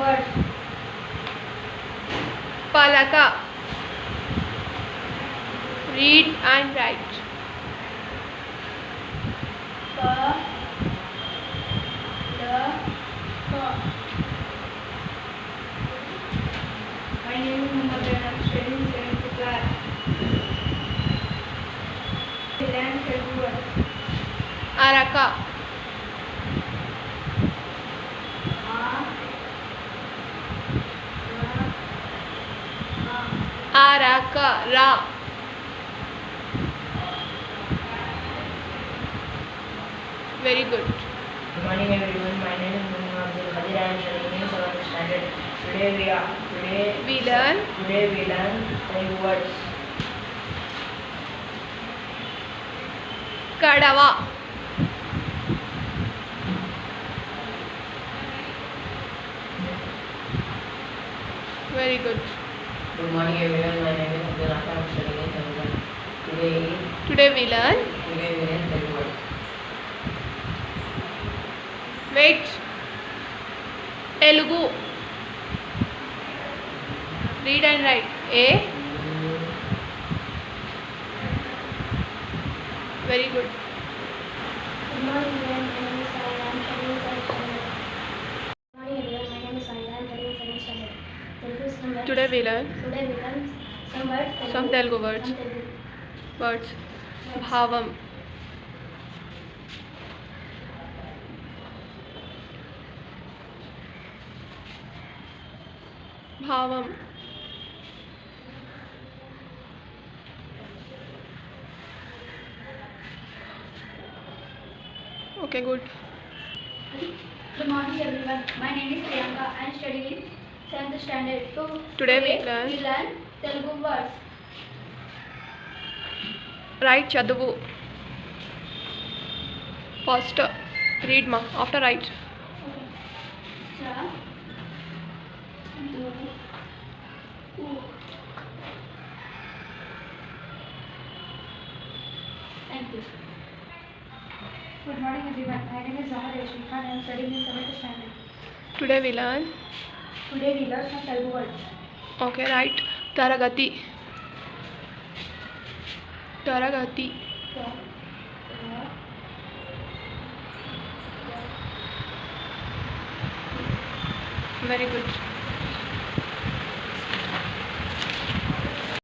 words. Palaka. Read and write. Pa. La. Ka. My name is Muhammad and I am studying 7th class. Learn Telugu words. Araka. Araka. Ra. Very good. Good morning everyone. My name is Muhammad Abdul Qadir. I am studying in 7th standard. Today we learn 5 words. Kadava. Very good. Good morning everyone. My name is Abdul Rahman. I am studying in 7th. Today we learn 5 words. Wait. Telugu. Read and write. A. Very good. Good morning everyone. My name is Sai. I am studying 7th standard. Good morning everyone. My name is Sai. I am studying 7th standard. Telugu some words. Today we learn some words. some Telugu words. Words. Bhavam. Bhavam. Okay, good. Good morning everyone. My name is Priyanka. I am studying 7th standard. Today we learn Telugu words. Write Chaduvu. First read ma. After write. Cha. Du. U. Thank you. Good morning everyone. My name is Zahar Rashmika and I am studying in 7th standard. Today we learn some Telugu words. okay, write Taragati. Taragati. Very good.